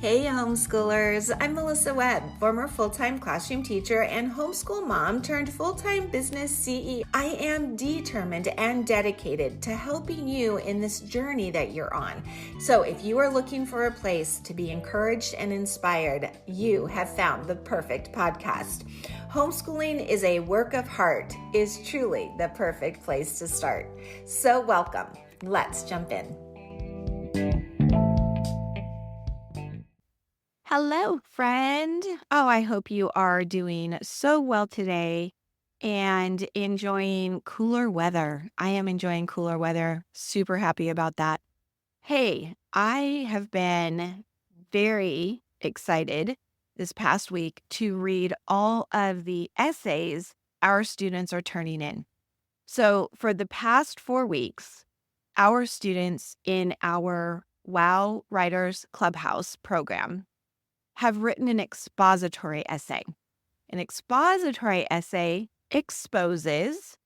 Hey homeschoolers, I'm Melissa Webb, former full-time classroom teacher and homeschool mom turned full-time business CEO. I am determined and dedicated to helping you in this journey that you're on. So if you are looking for a place to be encouraged and inspired, you have found the perfect podcast. Homeschooling is a work of heart is truly the perfect place to start. So welcome. Let's jump in. Hello, friend. Oh, I hope you are doing so well today and enjoying cooler weather. I am enjoying cooler weather. Super happy about that. Hey, I have been very excited this past week to read all of the essays our students are turning in. So, for the past 4 weeks, our students in our WOW Writers Clubhouse program have written an expository essay. An expository essay exposes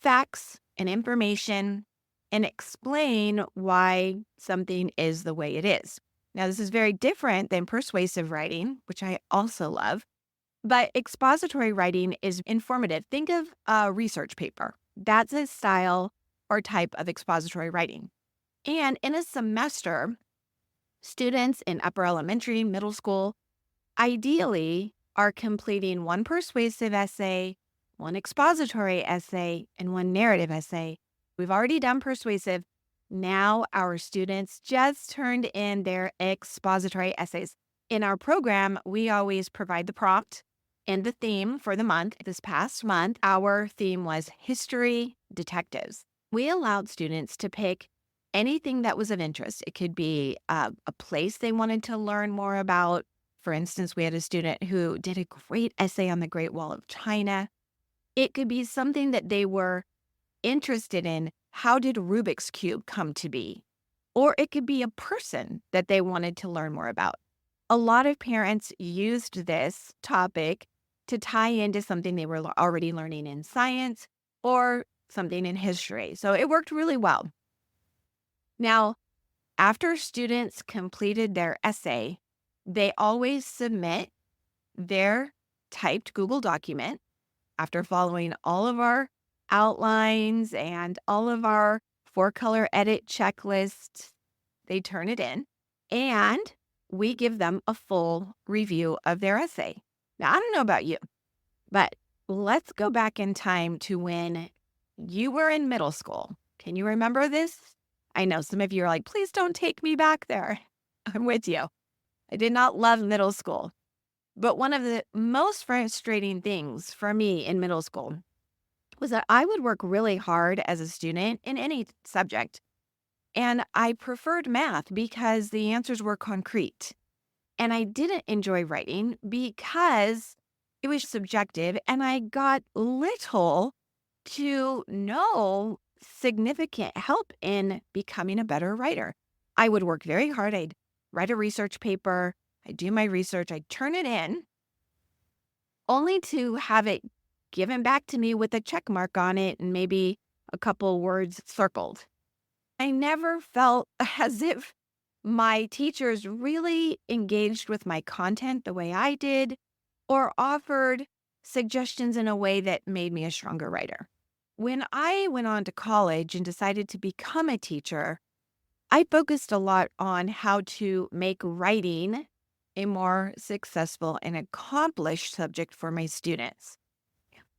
facts and information and explain why something is the way it is. Now, this is very different than persuasive writing, which I also love, but expository writing is informative. Think of a research paper. That's a style or type of expository writing. And in a semester, students in upper elementary, middle school, ideally are completing one persuasive essay, one expository essay, and one narrative essay. We've already done persuasive. Now our students just turned in their expository essays. In our program, we always provide the prompt and the theme for the month. This past month, our theme was history detectives. We allowed students to pick anything that was of interest. It could be a place they wanted to learn more about. For instance, we had a student who did a great essay on the Great Wall of China. It could be something that they were interested in. How did Rubik's Cube come to be? Or it could be a person that they wanted to learn more about. A lot of parents used this topic to tie into something they were already learning in science or something in history. So it worked really well. Now, after students completed their essay, they always submit their typed Google document after following all of our outlines and all of our 4-color edit checklists. They turn it in and we give them a full review of their essay. Now, I don't know about you, but let's go back in time to when you were in middle school. Can you remember this? I know some of you are like, please don't take me back there. I'm with you. I did not love middle school. But one of the most frustrating things for me in middle school was that I would work really hard as a student in any subject. And I preferred math because the answers were concrete. And I didn't enjoy writing because it was subjective and I got little to no significant help in becoming a better writer. I would work very hard. I'd write a research paper. I'd do my research. I'd turn it in only to have it given back to me with a check mark on it and maybe a couple words circled. I never felt as if my teachers really engaged with my content the way I did or offered suggestions in a way that made me a stronger writer. When I went on to college and decided to become a teacher, I focused a lot on how to make writing a more successful and accomplished subject for my students.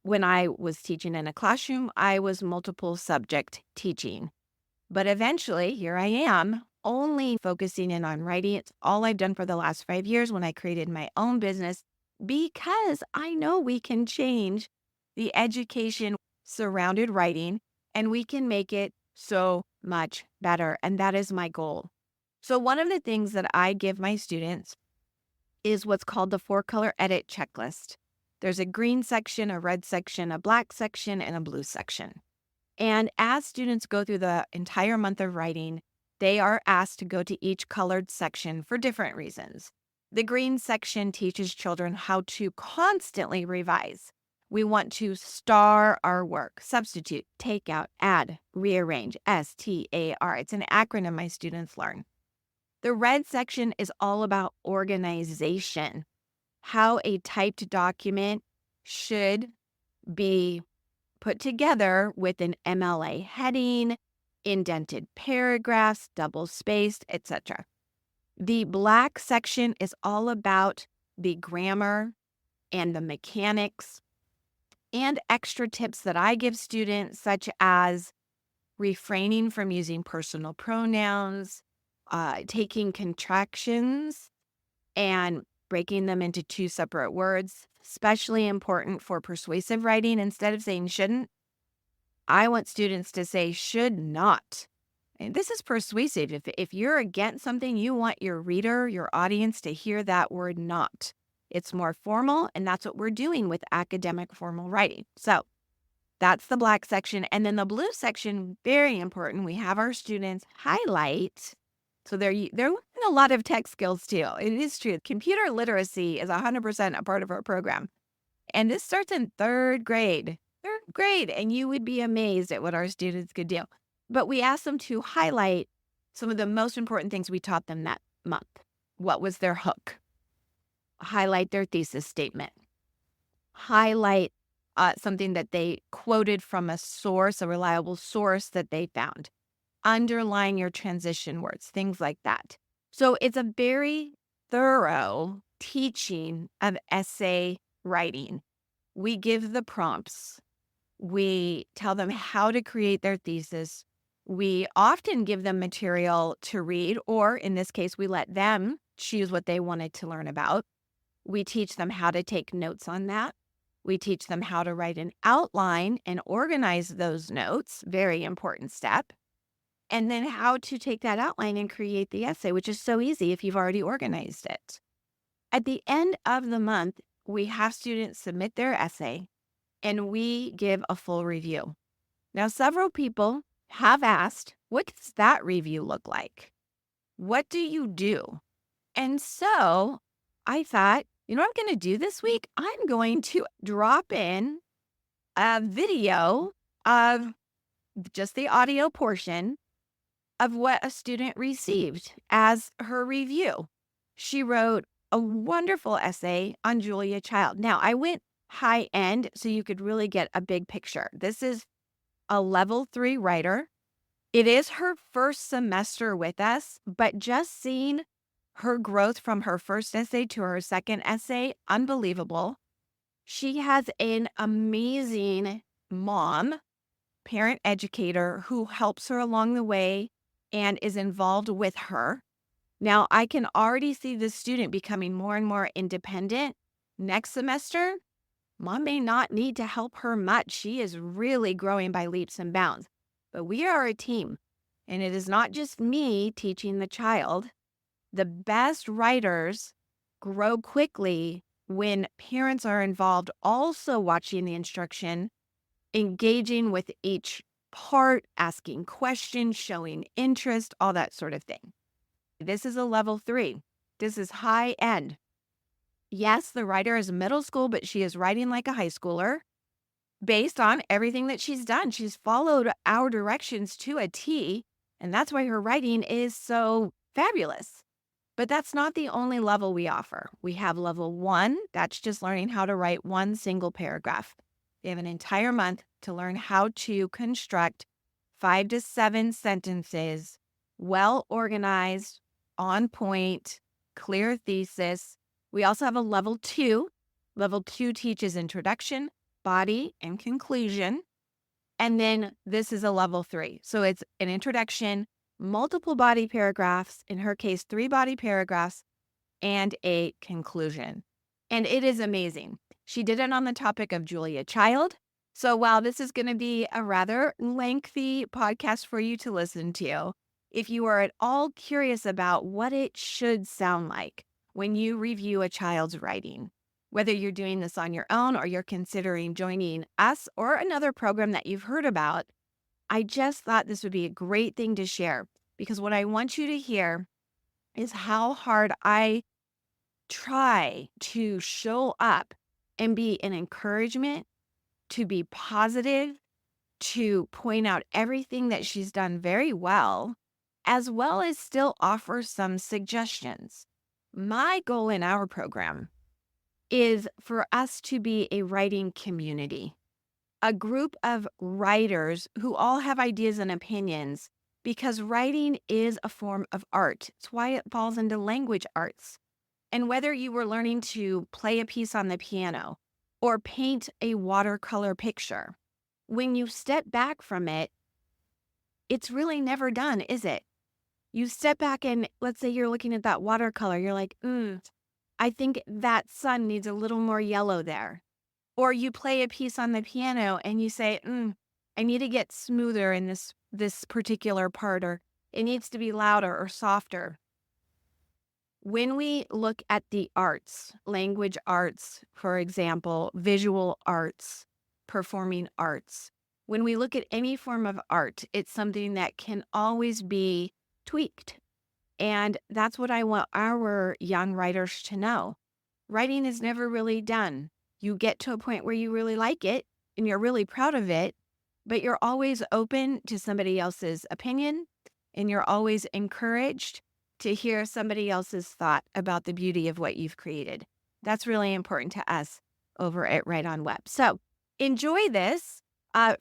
When I was teaching in a classroom, I was multiple subject teaching. But eventually, here I am, only focusing in on writing. It's all I've done for the last 5 years when I created my own business because I know we can change the education surrounded writing and we can make it so much better. And that is my goal. So one of the things that I give my students is what's called the 4-color edit checklist. There's a green section, a red section, a black section, and a blue section. And as students go through the entire month of writing, they are asked to go to each colored section for different reasons. The green section teaches children how to constantly revise. We want to star our work, substitute, take out, add, rearrange, STAR. It's an acronym my students learn. The red section is all about organization, how a typed document should be put together with an MLA heading, indented paragraphs, double spaced, etc. The black section is all about the grammar and the mechanics and extra tips that I give students, such as refraining from using personal pronouns, taking contractions and breaking them into two separate words, especially important for persuasive writing. Instead of saying shouldn't, I want students to say should not. And this is persuasive. If you're against something, you want your reader, your audience to hear that word not. It's more formal, and that's what we're doing with academic formal writing. So that's the black section. And then the blue section, very important. We have our students highlight. So they're learning a lot of tech skills too. It is true. Computer literacy is 100% a part of our program. And this starts in third grade. Third grade. And you would be amazed at what our students could do. But we asked them to highlight some of the most important things we taught them that month. What was their hook? Highlight their thesis statement. Highlight something that they quoted from a source, a reliable source that they found. Underline your transition words, things like that. So it's a very thorough teaching of essay writing. We give the prompts. We tell them how to create their thesis. We often give them material to read, or in this case, we let them choose what they wanted to learn about. We teach them how to take notes on that. We teach them how to write an outline and organize those notes, very important step. And then how to take that outline and create the essay, which is so easy if you've already organized it. At the end of the month, we have students submit their essay and we give a full review. Now, several people have asked, what does that review look like? What do you do? And so I thought, you know what I'm going to do this week? I'm going to drop in a video of just the audio portion of what a student received as her review. She wrote a wonderful essay on Julia Child. Now, I went high end so you could really get a big picture. This is a level 3 writer. It is her first semester with us, but just seeing her growth from her first essay to her second essay, unbelievable. She has an amazing mom, parent educator who helps her along the way and is involved with her. Now, I can already see the student becoming more and more independent. Next semester, mom may not need to help her much. She is really growing by leaps and bounds. But we are a team, and it is not just me teaching the child. The best writers grow quickly when parents are involved, also watching the instruction, engaging with each part, asking questions, showing interest, all that sort of thing. This is a level 3. This is high end. Yes, the writer is middle school, but she is writing like a high schooler based on everything that she's done. She's followed our directions to a T, and that's why her writing is so fabulous. But that's not the only level we offer. We have level 1, that's just learning how to write one single paragraph. They have an entire month to learn how to construct 5 to 7 sentences, well organized, on point, clear thesis. We also have a level 2. Level 2 teaches introduction, body, and conclusion. And then this is a level 3. So it's an introduction, multiple body paragraphs, in her case, 3 body paragraphs, and a conclusion. And it is amazing. She did it on the topic of Julia Child. So while this is going to be a rather lengthy podcast for you to listen to, if you are at all curious about what it should sound like when you review a child's writing, whether you're doing this on your own or you're considering joining us or another program that you've heard about, I just thought this would be a great thing to share, because what I want you to hear is how hard I try to show up and be an encouragement, to be positive, to point out everything that she's done very well, as well as still offer some suggestions. My goal in our program is for us to be a writing community, a group of writers who all have ideas and opinions, because writing is a form of art. It's why it falls into language arts. And whether you were learning to play a piece on the piano or paint a watercolor picture, when you step back from it, it's really never done, is it? You step back and let's say you're looking at that watercolor, you're like, I think that sun needs a little more yellow there. Or you play a piece on the piano and you say, I need to get smoother in this particular part, or it needs to be louder or softer. When we look at the arts, language arts, for example, visual arts, performing arts, when we look at any form of art, it's something that can always be tweaked. And that's what I want our young writers to know. Writing is never really done. You get to a point where you really like it and you're really proud of it, but you're always open to somebody else's opinion, and you're always encouraged to hear somebody else's thought about the beauty of what you've created. That's really important to us over at Right on Web. So enjoy this.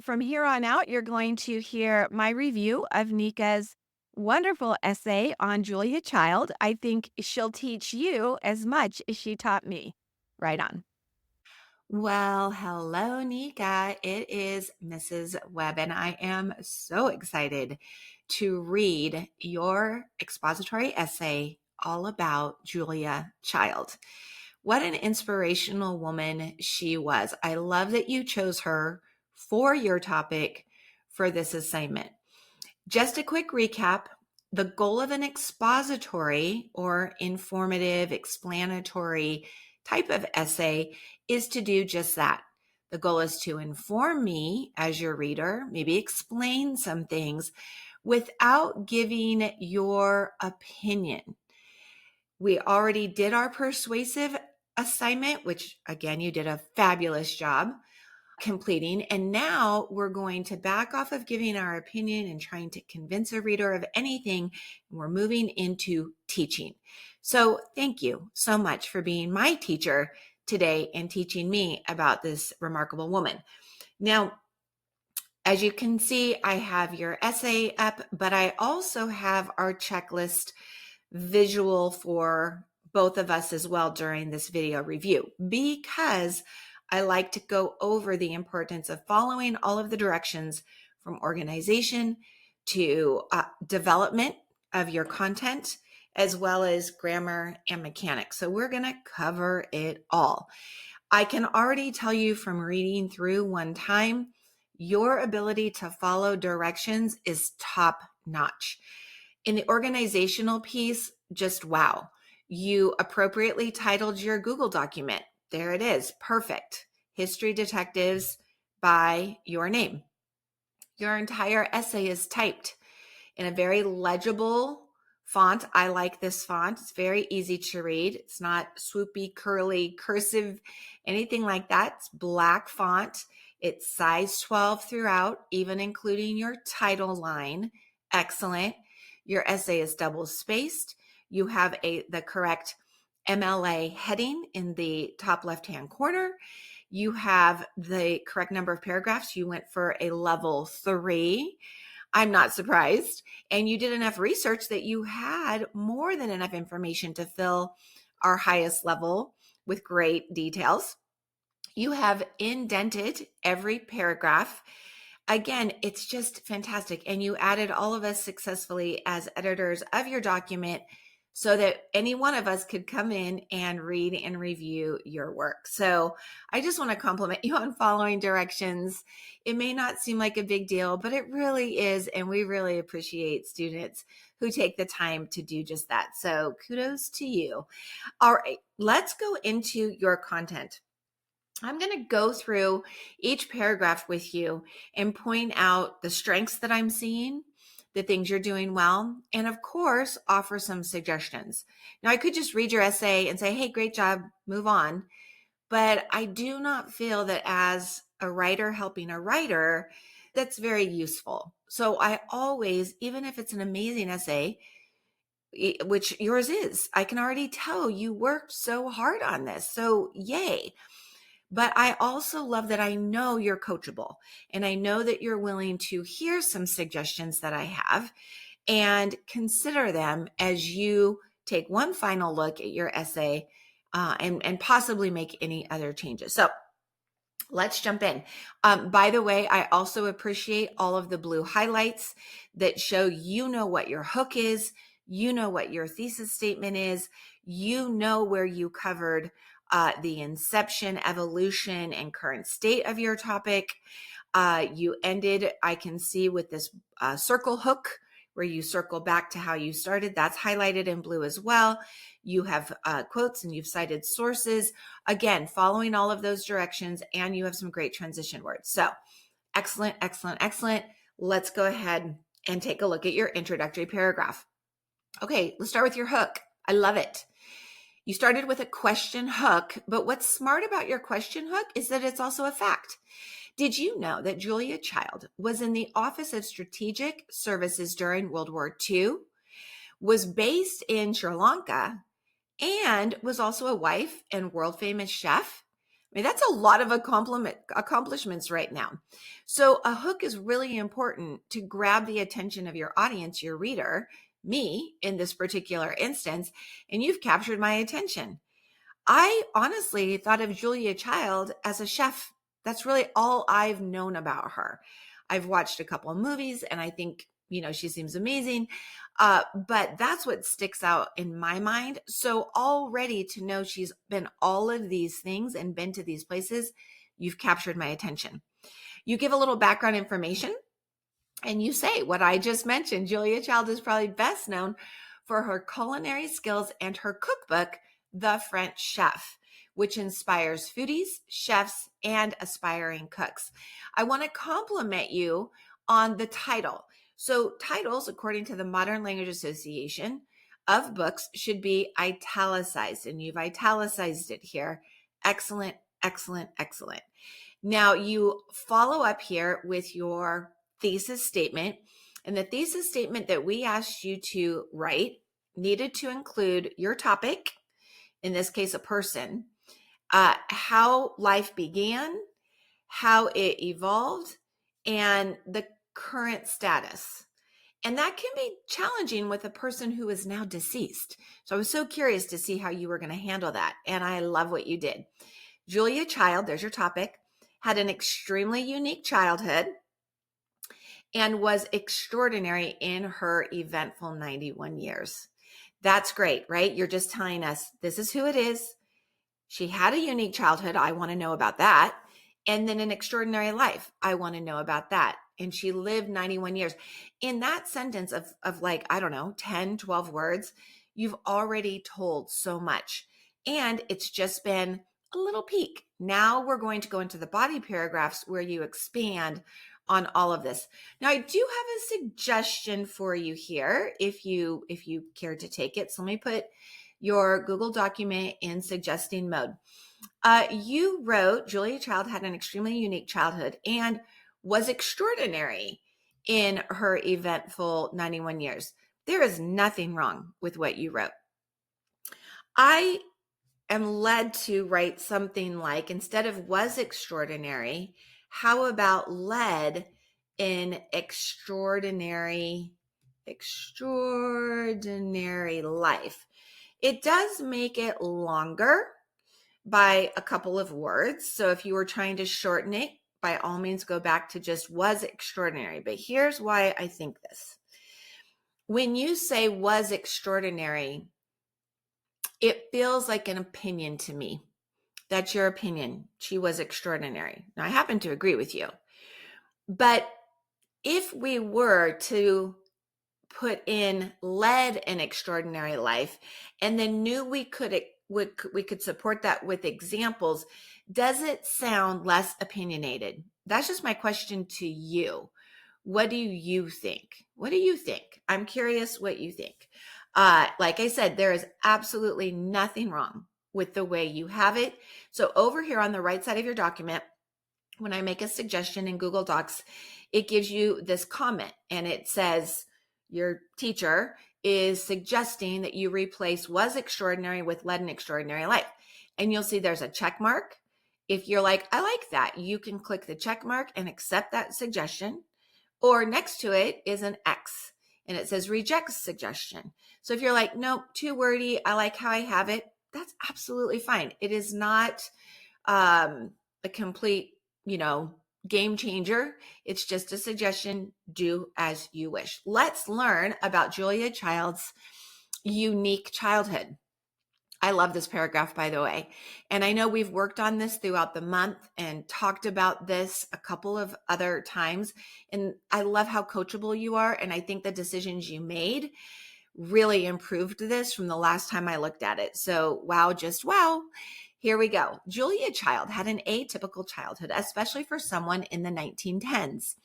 From here on out, you're going to hear my review of Nika's wonderful essay on Julia Child. I think she'll teach you as much as she taught me. Right on. Well, hello, Nika. It is Mrs. Webb, and I am so excited to read your expository essay all about Julia Child. What an inspirational woman she was. I love that you chose her for your topic for this assignment. Just a quick recap. The goal of an expository or informative, explanatory type of essay is to do just that. The goal is to inform me as your reader, maybe explain some things without giving your opinion. We already did our persuasive assignment, which again, you did a fabulous job completing. And now we're going to back off of giving our opinion and trying to convince a reader of anything. And we're moving into teaching. So thank you so much for being my teacher today and teaching me about this remarkable woman. Now, as you can see, I have your essay up, but I also have our checklist visual for both of us as well during this video review, because I like to go over the importance of following all of the directions from organization to development of your content, as well as grammar and mechanics. So we're going to cover it all. I can already tell you from reading through one time, your ability to follow directions is top notch. In the organizational piece, just wow. You appropriately titled your Google document. There it is. Perfect. History Detectives by your name. Your entire essay is typed in a very legible font. I like this font. It's very easy to read. It's not swoopy, curly, cursive, anything like that. It's black font. It's size 12 throughout, even including your title line. Excellent. Your essay is double spaced. You have the correct MLA heading in the top left-hand corner. You have the correct number of paragraphs. You went for a level 3. I'm not surprised. And you did enough research that you had more than enough information to fill our highest level with great details. You have indented every paragraph. Again, it's just fantastic. And you added all of us successfully as editors of your document so that any one of us could come in and read and review your work. So I just want to compliment you on following directions. It may not seem like a big deal, but it really is. And we really appreciate students who take the time to do just that. So kudos to you. All right, let's go into your content. I'm going to go through each paragraph with you and point out the strengths that I'm seeing, the things you're doing well, and of course, offer some suggestions. Now, I could just read your essay and say, hey, great job, move on. But I do not feel that as a writer helping a writer, that's very useful. So I always, even if it's an amazing essay, which yours is, I can already tell you worked so hard on this. So yay. But I also love that I know you're coachable, and I know that you're willing to hear some suggestions that I have and consider them as you take one final look at your essay and possibly make any other changes. So let's jump in. By the way, I also appreciate all of the blue highlights that show you know what your hook is, you know what your thesis statement is, you know where you covered the inception, evolution, and current state of your topic. You ended, I can see, with this circle hook where you circle back to how you started. That's highlighted in blue as well. You have quotes and you've cited sources. Again, following all of those directions, and you have some great transition words. So excellent, excellent, excellent. Let's go ahead and take a look at your introductory paragraph. Okay, let's start with your hook. I love it. You started with a question hook, but what's smart about your question hook is that it's also a fact. Did you know that Julia Child was in the Office of Strategic Services during World War II, was based in Sri Lanka, and was also a wife and world famous chef? I mean, that's a lot of accomplishments right now. So a hook is really important to grab the attention of your audience, your reader, me in this particular instance, and you've captured my attention. I honestly thought of Julia Child as a chef. That's really all I've known about her. I've watched a couple of movies and I think, she seems amazing. But that's what sticks out in my mind. So already to know she's been all of these things and been to these places, you've captured my attention. You give a little background information and you say what I just mentioned. Julia Child is probably best known for her culinary skills and her cookbook, The French Chef, which inspires foodies, chefs, and aspiring cooks. I want to compliment you on the title. So titles, according to the Modern Language Association, of books should be italicized, and you've italicized it here. Excellent, excellent, excellent. Now you follow up here with your thesis statement, and the thesis statement that we asked you to write needed to include your topic, in this case, a person, how life began, how it evolved, and the current status. And that can be challenging with a person who is now deceased. So I was so curious to see how you were going to handle that. And I love what you did. Julia Child, there's your topic, had an extremely unique childhood and was extraordinary in her eventful 91 years. That's great, right? You're just telling us this is who it is. She had a unique childhood. I want to know about that. And then an extraordinary life. I want to know about that. And she lived 91 years. In that sentence of like, I don't know, 10, 12 words, you've already told so much. And it's just been a little peek. Now we're going to go into the body paragraphs where you expand on all of this. Now, I do have a suggestion for you here if you care to take it. So let me put your Google document in suggesting mode. You wrote, Julia Child had an extremely unique childhood and was extraordinary in her eventful 91 years. There is nothing wrong with what you wrote. I am led to write something like, instead of was extraordinary, how about led in extraordinary life? It does make it longer by a couple of words. So if you were trying to shorten it, by all means, go back to just was extraordinary. But here's why I think this. When you say was extraordinary, it feels like an opinion to me. That's your opinion. She was extraordinary. Now, I happen to agree with you. But if we were to put in led an extraordinary life and then knew we could support that with examples, does it sound less opinionated? That's just my question to you. What do you think? What do you think? I'm curious what you think. Like I said, there is absolutely nothing wrong with the way you have it. So over here on the right side of your document, when I make a suggestion in Google Docs, it gives you this comment, and it says your teacher is suggesting that you replace was extraordinary with led an extraordinary life. And you'll see there's a check mark. If you're like, I like that, you can click the check mark and accept that suggestion. Or next to it is an X, and it says reject suggestion. So if you're like, nope, too wordy, I like how I have it, that's absolutely fine. It is not a complete, game changer. It's just a suggestion. Do as you wish. Let's learn about Julia Child's unique childhood. I love this paragraph, by the way. And I know we've worked on this throughout the month and talked about this a couple of other times. And I love how coachable you are. And I think the decisions you made really improved this from the last time I looked at it. So wow, just wow. Here we go. Julia Child had an atypical childhood, especially for someone in the 1910s.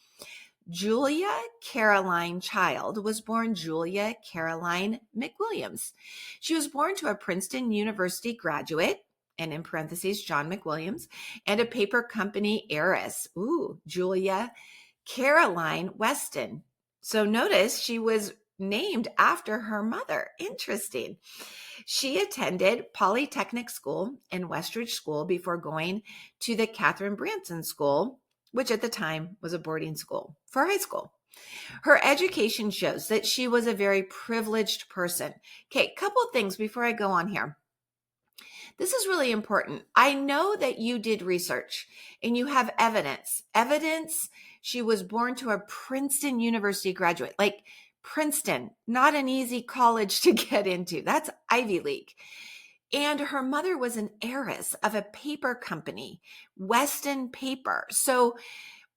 Julia Caroline Child was born Julia Caroline McWilliams. She was born to a Princeton University graduate, and in parentheses, John McWilliams, and a paper company heiress. Ooh, Julia Caroline Weston. So notice she was named after her mother. Interesting. She attended Polytechnic School and Westridge School before going to the Catherine Branson School, which at the time was a boarding school for high school. Her education shows that she was a very privileged person. Okay, couple of things before I go on here. This is really important. I know that you did research and you have evidence. She was born to a Princeton University graduate. Like Princeton, not an easy college to get into. That's Ivy League. And her mother was an heiress of a paper company, Weston Paper. So,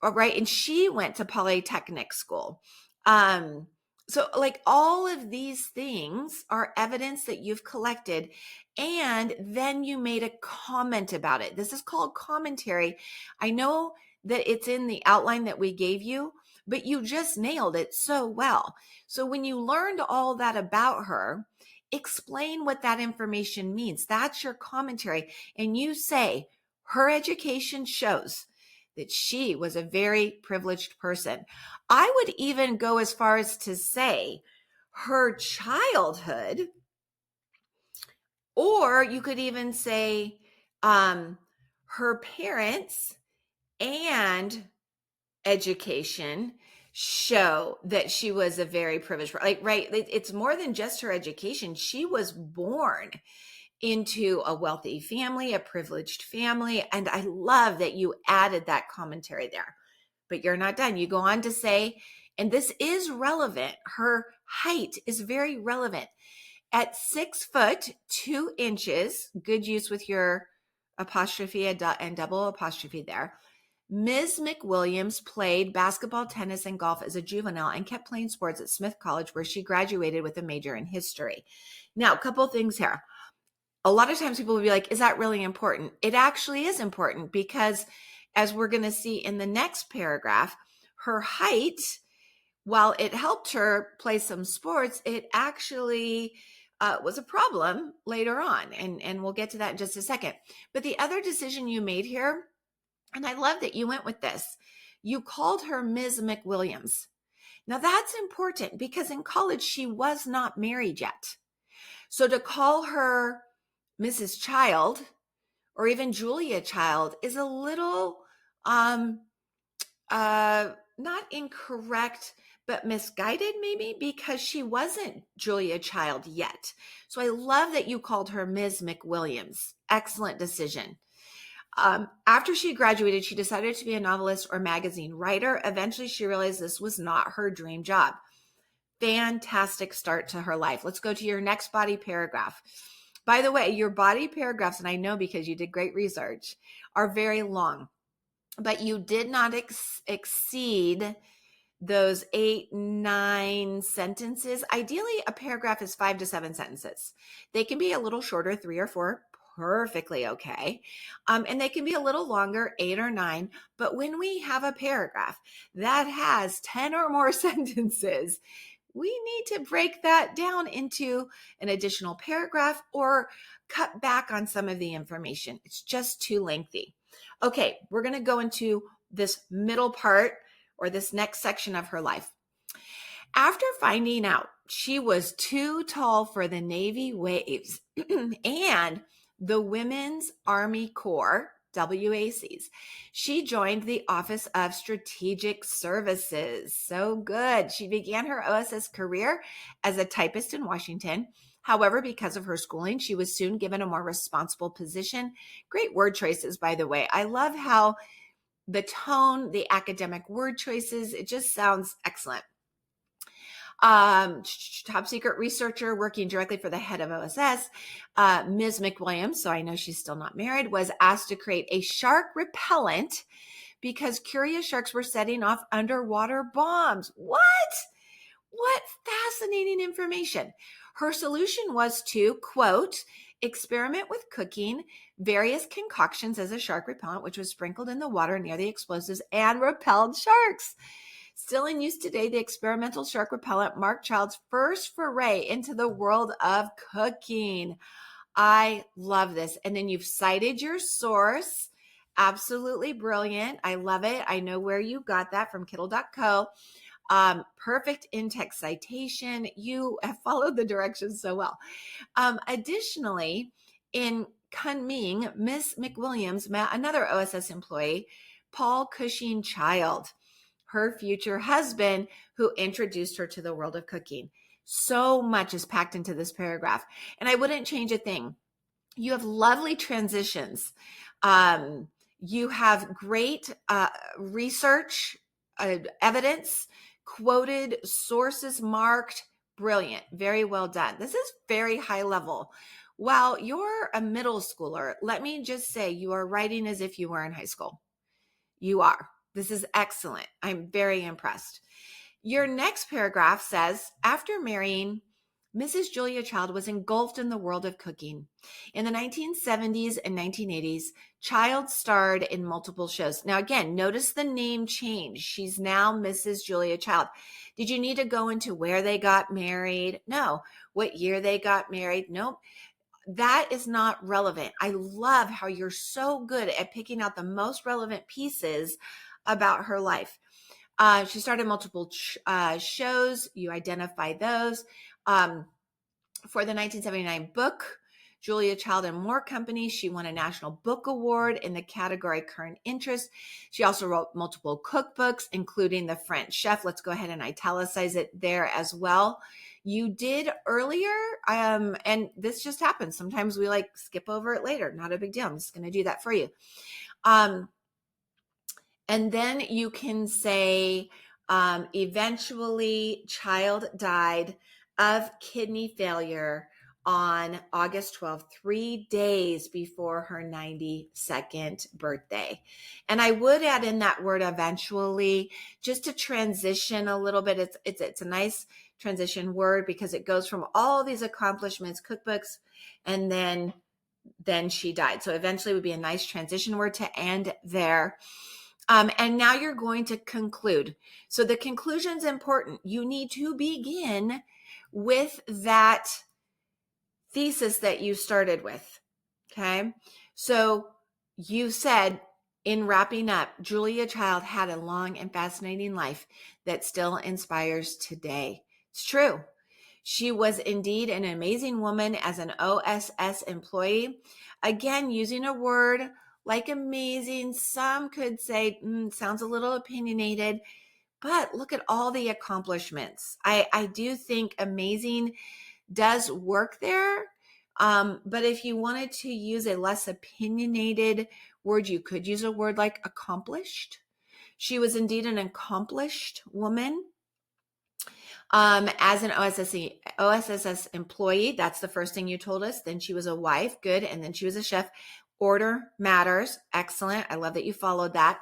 right, and she went to Polytechnic School. So like all of these things are evidence that you've collected, and then you made a comment about it. This is called commentary. I know that it's in the outline that we gave you, but you just nailed it so well. So when you learned all that about her, explain what that information means. That's your commentary. And you say, her education shows that she was a very privileged person. I would even go as far as to say her childhood, or you could even say her parents and education show that she was a very privileged, right? It's more than just her education. She was born into a wealthy family, a privileged family. And I love that you added that commentary there. But you're not done. You go on to say, and this is relevant, her height is very relevant. At 6'2", good use with your apostrophe and double apostrophe there, Ms. McWilliams played basketball, tennis, and golf as a juvenile and kept playing sports at Smith College, where she graduated with a major in history. Now, a couple of things here. A lot of times people will be like, is that really important? It actually is important because, as we're going to see in the next paragraph, her height, while it helped her play some sports, it actually was a problem later on. And we'll get to that in just a second. But the other decision you made here, and I love that you went with this, you called her Ms. McWilliams. Now that's important because in college, she was not married yet. So to call her Mrs. Child or even Julia Child is a little not incorrect, but misguided maybe, because she wasn't Julia Child yet. So I love that you called her Ms. McWilliams. Excellent decision. After she graduated, she decided to be a novelist or magazine writer. Eventually, she realized this was not her dream job. Fantastic start to her life. Let's go to your next body paragraph. By the way, your body paragraphs, and I know because you did great research, are very long, but you did not exceed those 8-9 sentences. Ideally, a paragraph is 5 to 7 sentences. They can be a little shorter, 3 or 4, perfectly okay. And they can be a little longer, 8 or 9. But when we have a paragraph that has 10 or more sentences, we need to break that down into an additional paragraph or cut back on some of the information. It's just too lengthy. Okay, we're going to go into this middle part, or this next section of her life. After finding out she was too tall for the Navy waves and the Women's Army Corps, WACs, she joined the Office of Strategic Services. So good. She began her OSS career as a typist in Washington. However, because of her schooling, she was soon given a more responsible position. Great word choices, by the way. I love how the tone, the academic word choices, it just sounds excellent. Top secret researcher working directly for the head of OSS, Ms. McWilliams, so I know she's still not married, was asked to create a shark repellent because curious sharks were setting off underwater bombs. What fascinating information. Her solution was to, quote, experiment with cooking various concoctions as a shark repellent, which was sprinkled in the water near the explosives and repelled sharks. Still in use today, the experimental shark repellent marked Child's first foray into the world of cooking. I love this. And then you've cited your source. Absolutely brilliant. I love it. I know where you got that from Kittle.co. Perfect in-text citation. You have followed the directions so well. Additionally, in Kunming, Miss McWilliams met another OSS employee, Paul Cushing Child, her future husband, who introduced her to the world of cooking. So much is packed into this paragraph, and I wouldn't change a thing. You have lovely transitions. You have great research, evidence, quoted, sources marked. Brilliant. Very well done. This is very high level. While you're a middle schooler, let me just say you are writing as if you were in high school. You are. This is excellent. I'm very impressed. Your next paragraph says, after marrying, Mrs. Julia Child was engulfed in the world of cooking. In the 1970s and 1980s, Child starred in multiple shows. Now, again, notice the name change. She's now Mrs. Julia Child. Did you need to go into where they got married? No. What year they got married? Nope. That is not relevant. I love how you're so good at picking out the most relevant pieces about her life. She started multiple shows. You identify those. For the 1979 book, Julia Child and More Company, she won a National Book Award in the category Current Interest. She also wrote multiple cookbooks, including The French Chef. Let's go ahead and italicize it there as well. You did earlier, and this just happens. Sometimes we skip over it later. Not a big deal. I'm just going to do that for you. And then you can say, eventually Child died of kidney failure on August 12th, 3 days before her 92nd birthday. And I would add in that word eventually, just to transition a little bit. It's a nice transition word because it goes from all these accomplishments, cookbooks, and then she died. So eventually would be a nice transition word to end there. And now you're going to conclude. So the conclusion is important. You need to begin with that thesis that you started with. Okay. So you said, in wrapping up, Julia Child had a long and fascinating life that still inspires today. It's true. She was indeed an amazing woman as an OSS employee. Again, using a word like amazing, some could say, sounds a little opinionated, but look at all the accomplishments. I do think amazing does work there. But if you wanted to use a less opinionated word, you could use a word like accomplished. She was indeed an accomplished woman. As an OSS employee, that's the first thing you told us. Then she was a wife, good. And then she was a chef. Order matters. Excellent. I love that you followed that.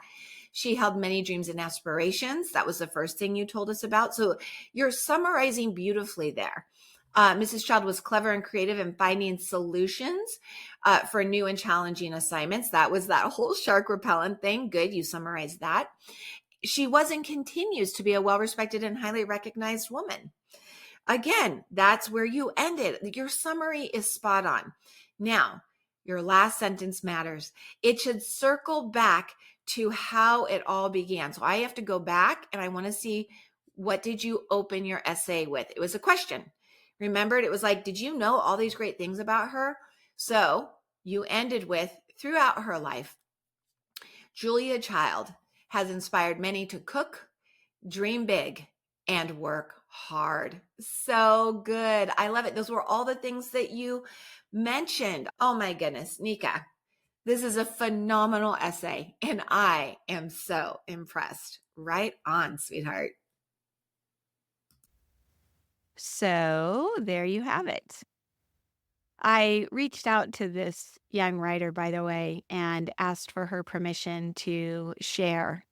She held many dreams and aspirations. That was the first thing you told us about. So you're summarizing beautifully there. Mrs. Child was clever and creative in finding solutions for new and challenging assignments. That was that whole shark repellent thing. Good. You summarized that. She was and continues to be a well-respected and highly recognized woman. Again, that's where you ended. Your summary is spot on. Now, your last sentence matters. It should circle back to how it all began. So I have to go back and I want to see, what did you open your essay with? It was a question. Remembered, it was like, did you know all these great things about her? So you ended with, throughout her life, Julia Child has inspired many to cook, dream big, and work hard. So good. I love it. Those were all the things that you mentioned. Oh my goodness, Nika, this is a phenomenal essay, and I am so impressed. Right on, sweetheart. So there you have it. I reached out to this young writer, by the way, and asked for her permission to share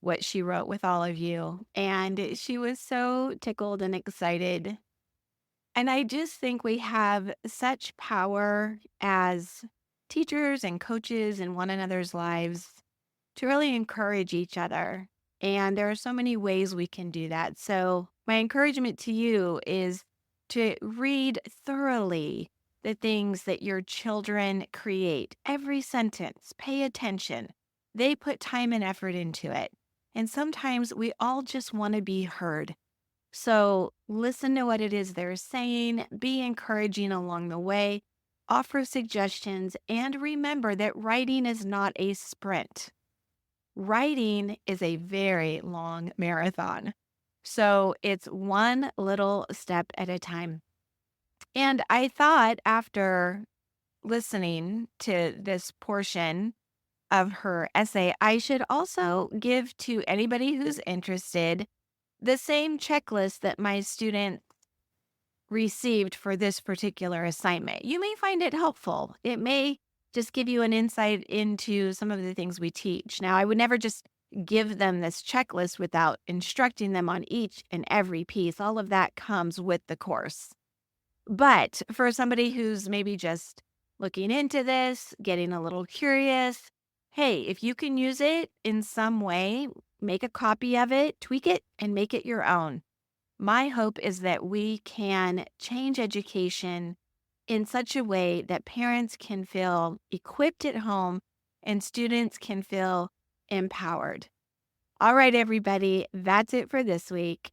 what she wrote with all of you. And she was so tickled and excited. And I just think we have such power as teachers and coaches in one another's lives to really encourage each other. And there are so many ways we can do that. So, my encouragement to you is to read thoroughly the things that your children create. Every sentence, pay attention. They put time and effort into it. And sometimes we all just want to be heard. So, listen to what it is they're saying, be encouraging along the way, offer suggestions, and remember that writing is not a sprint. Writing is a very long marathon. So it's one little step at a time. And I thought after listening to this portion of her essay, I should also give to anybody who's interested the same checklist that my student received for this particular assignment. You may find it helpful. It may just give you an insight into some of the things we teach. Now, I would never just give them this checklist without instructing them on each and every piece. All of that comes with the course. But for somebody who's maybe just looking into this, getting a little curious, hey, if you can use it in some way, make a copy of it, tweak it, and make it your own. My hope is that we can change education in such a way that parents can feel equipped at home and students can feel empowered. All right, everybody, that's it for this week.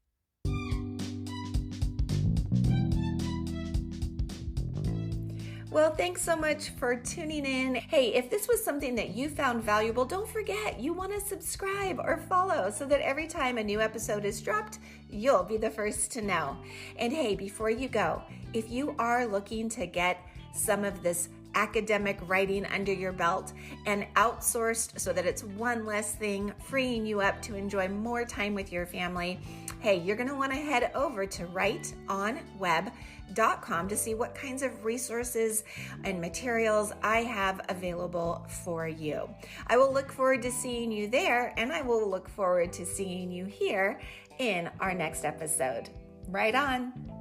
Well, thanks so much for tuning in. Hey, if this was something that you found valuable, don't forget you want to subscribe or follow so that every time a new episode is dropped, you'll be the first to know. And hey, before you go, if you are looking to get some of this academic writing under your belt and outsourced so that it's one less thing, freeing you up to enjoy more time with your family, hey, you're going to want to head over to writeonweb.com to see what kinds of resources and materials I have available for you. I will look forward to seeing you there, and I will look forward to seeing you here in our next episode. Right on.